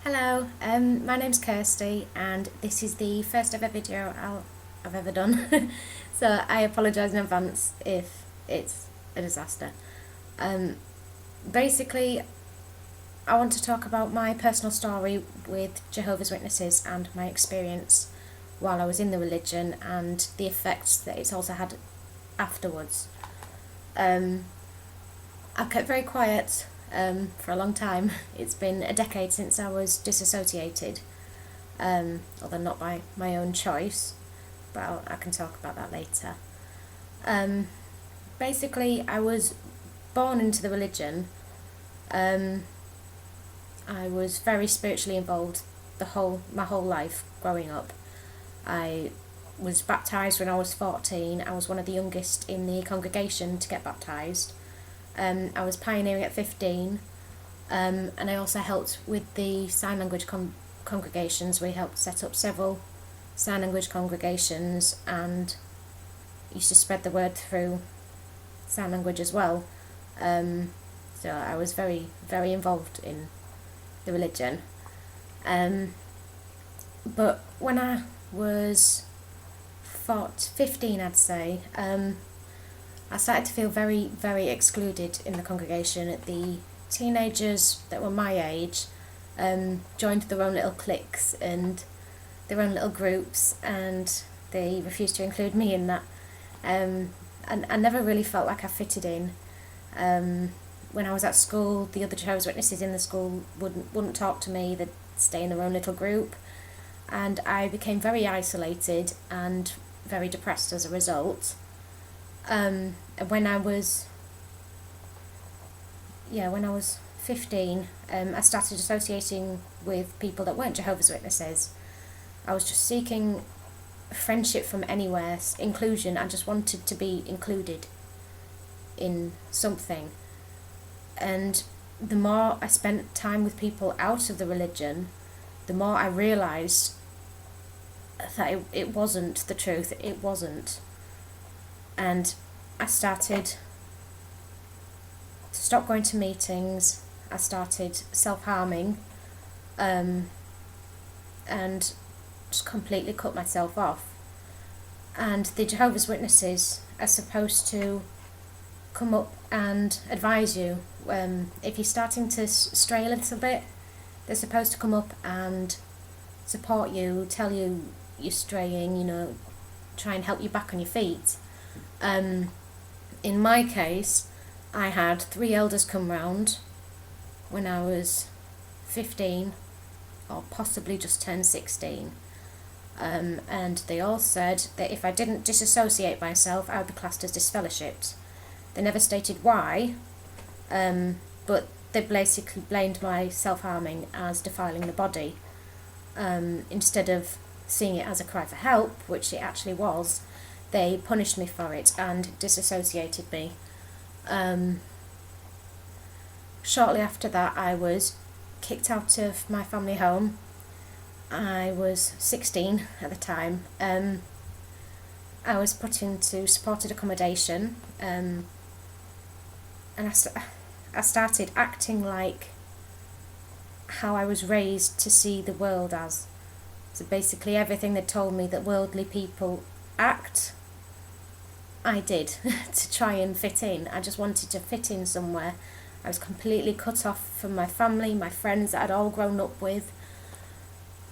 Hello, my name's Kirsty and this is the first ever video I've ever done, so I apologise in advance if it's a disaster. Basically, I want to talk about my personal story with Jehovah's Witnesses and my experience while I was in the religion and the effects that it's also had afterwards. I've kept very quiet for a long time. It's been a decade since I was disassociated, although not by my own choice, but I can talk about that later. Basically, I was born into the religion. I was very spiritually involved my whole life growing up. I was baptised when I was 14. I was one of the youngest in the congregation to get baptised. I was pioneering at 15, and I also helped with the sign language congregations. We helped set up several sign language congregations and used to spread the word through sign language as well. So I was very, very involved in the religion. But when I was 15, I'd say, I started to feel very, very excluded in the congregation. The teenagers that were my age joined their own little cliques and their own little groups, and they refused to include me in that. And I never really felt like I fitted in. When I was at school, the other Jehovah's Witnesses in the school wouldn't talk to me. They'd stay in their own little group, and I became very isolated and very depressed as a result. When I was 15, I started associating with people that weren't Jehovah's Witnesses. I was just seeking friendship from anywhere, inclusion. I just wanted to be included in something. And the more I spent time with people out of the religion, the more I realised that it wasn't the truth. It wasn't. And I started to stop going to meetings. I started self-harming, and just completely cut myself off. And the Jehovah's Witnesses are supposed to come up and advise you. If you're starting to stray a little bit, they're supposed to come up and support you, tell you you're straying, try and help you back on your feet. In my case, I had 3 elders come round when I was 15, or possibly just turned 16, and they all said that if I didn't disassociate myself, I would be classed as disfellowshipped. They never stated why, but they basically blamed my self-harming as defiling the body, instead of seeing it as a cry for help, which it actually was. They punished me for it and disassociated me. Shortly after that, I was kicked out of my family home. I was 16 at the time. I was put into supported accommodation, and I started acting like how I was raised to see the world as. So basically everything they told me that worldly people act, I did to try and fit in. I just wanted to fit in somewhere. I was completely cut off from my family, my friends that I'd all grown up with.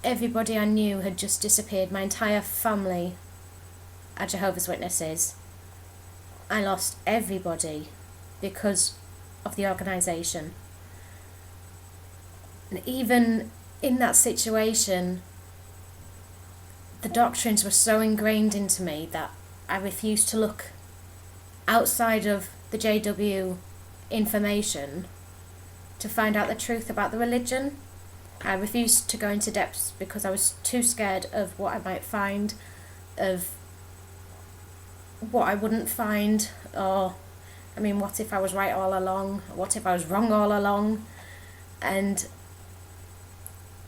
Everybody I knew had just disappeared. My entire family are Jehovah's Witnesses. I lost everybody because of the organisation. And even in that situation, the doctrines were so ingrained into me that I refused to look outside of the JW information to find out the truth about the religion. I refused to go into depths because I was too scared of what I might find, of what I wouldn't find, or, what if I was right all along? What if I was wrong all along? And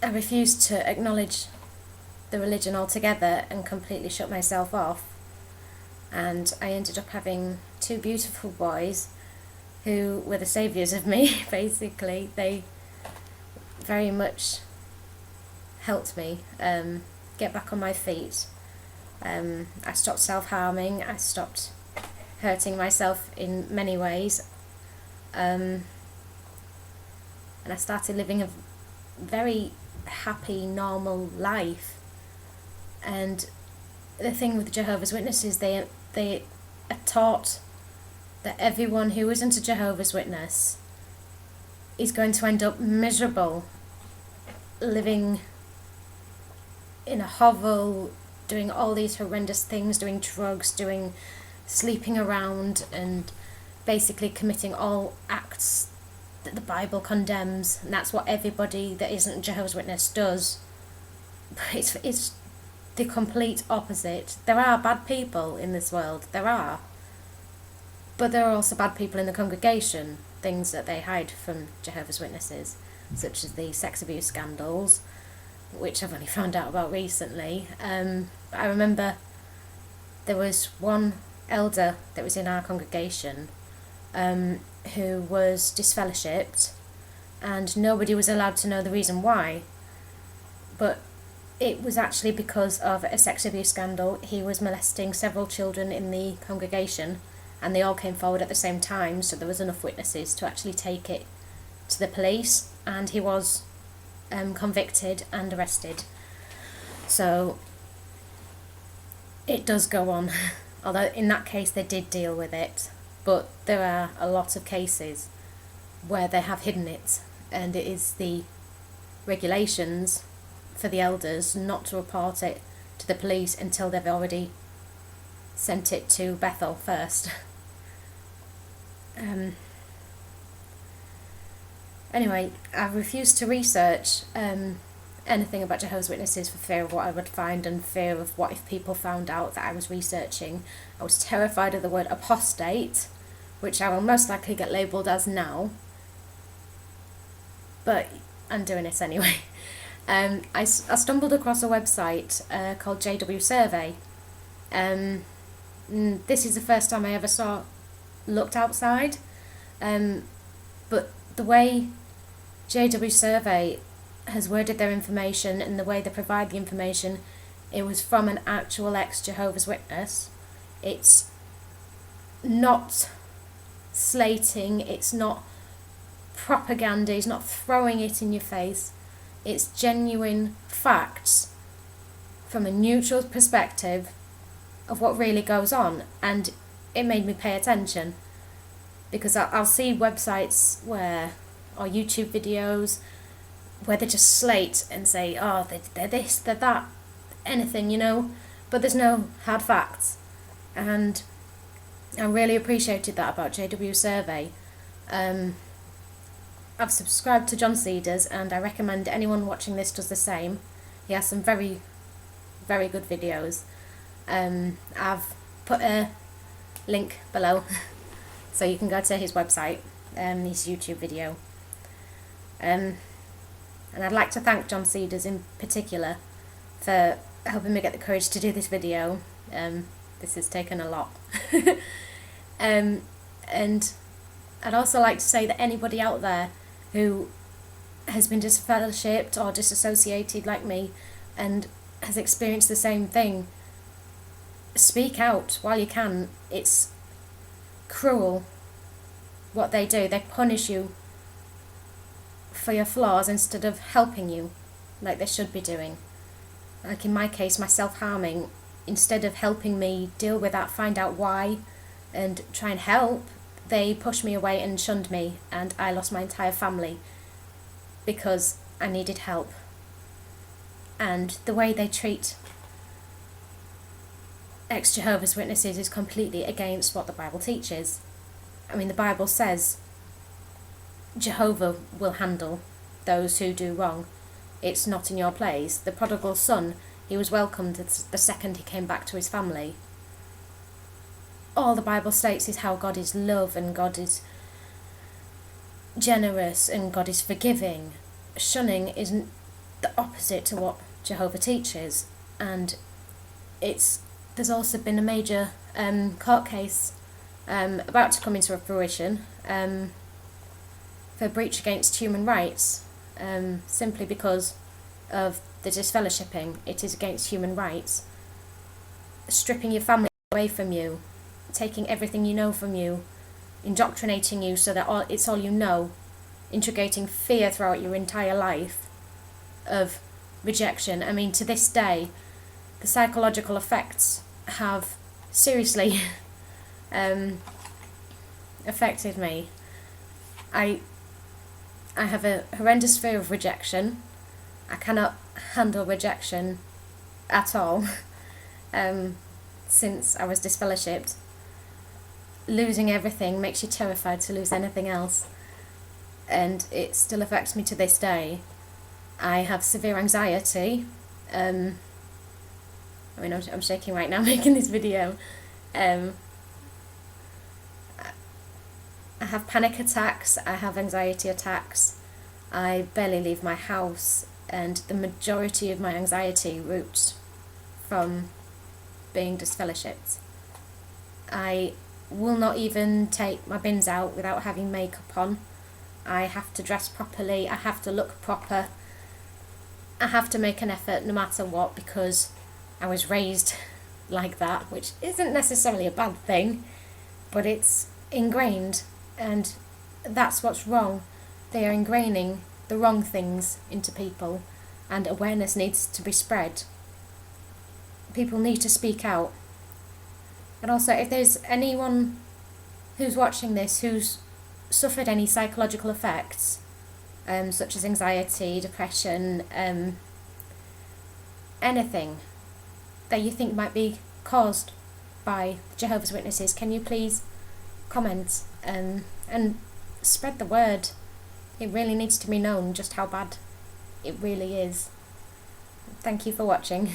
I refused to acknowledge the religion altogether and completely shut myself off. And I ended up having 2 beautiful boys who were the saviours of me, basically. They very much helped me get back on my feet. I stopped self-harming, I stopped hurting myself in many ways, and I started living a very happy, normal life. And the thing with Jehovah's Witnesses, they are taught that everyone who isn't a Jehovah's Witness is going to end up miserable, living in a hovel, doing all these horrendous things, doing drugs, sleeping around, and basically committing all acts that the Bible condemns. And that's what everybody that isn't a Jehovah's Witness does. But it's the complete opposite. There are bad people in this world, there are. But there are also bad people in the congregation, things that they hide from Jehovah's Witnesses, such as the sex abuse scandals, which I've only found out about recently. I remember there was one elder that was in our congregation who was disfellowshipped, and nobody was allowed to know the reason why. But it was actually because of a sex abuse scandal. He was molesting several children in the congregation, and they all came forward at the same time, so there was enough witnesses to actually take it to the police, and he was convicted and arrested. So it does go on, although in that case they did deal with it, but there are a lot of cases where they have hidden it, and it is the regulations for the elders not to report it to the police until they've already sent it to Bethel first. Anyway, I refused to research anything about Jehovah's Witnesses for fear of what I would find and fear of what if people found out that I was researching. I was terrified of the word apostate, which I will most likely get labelled as now, but I'm doing it anyway. I stumbled across a website called JW Survey. This is the first time I ever looked outside, but the way JW Survey has worded their information and the way they provide the information, it was from an actual ex-Jehovah's Witness. It's not slating, it's not propaganda, it's not throwing it in your face. It's genuine facts from a neutral perspective of what really goes on, and it made me pay attention, because I'll see websites or YouTube videos where they just slate and say, oh, they're this, they're that, anything, but there's no hard facts. And I really appreciated that about JW Survey. I've subscribed to John Cedars, and I recommend anyone watching this does the same. He has some very, very good videos. I've put a link below so you can go to his website, his YouTube video. And I'd like to thank John Cedars in particular for helping me get the courage to do this video. This has taken a lot. And I'd also like to say that anybody out there who has been disfellowshipped or disassociated like me and has experienced the same thing, speak out while you can. It's cruel what they do. They punish you for your flaws instead of helping you like they should be doing. Like in my case, my self-harming, instead of helping me deal with that, find out why and try and help, they pushed me away and shunned me, and I lost my entire family because I needed help. And the way they treat ex-Jehovah's Witnesses is completely against what the Bible teaches. I mean, the Bible says Jehovah will handle those who do wrong. It's not in your place. The prodigal son, he was welcomed the second he came back to his family. All the Bible states is how God is love and God is generous and God is forgiving. Shunning is the opposite to what Jehovah teaches, and there's also been a major court case about to come into fruition for breach against human rights, simply because of the disfellowshipping. It is against human rights. Stripping your family away from you, taking everything you know from you, indoctrinating you so that it's all you know, integrating fear throughout your entire life of rejection. I mean, to this day, the psychological effects have seriously affected me. I have a horrendous fear of rejection. I cannot handle rejection at all. Since I was disfellowshipped, losing everything makes you terrified to lose anything else, and it still affects me to this day. I have severe anxiety. I mean, I'm shaking right now making this video. I have panic attacks, I have anxiety attacks, I barely leave my house, and the majority of my anxiety roots from being disfellowshipped. I will not even take my bins out without having makeup on. I have to dress properly, I have to look proper, I have to make an effort no matter what, because I was raised like that, which isn't necessarily a bad thing, but it's ingrained, and that's what's wrong. They are ingraining the wrong things into people, and awareness needs to be spread. People need to speak out. And also, if there's anyone who's watching this who's suffered any psychological effects, such as anxiety, depression, anything that you think might be caused by Jehovah's Witnesses, can you please comment and spread the word? It really needs to be known just how bad it really is. Thank you for watching.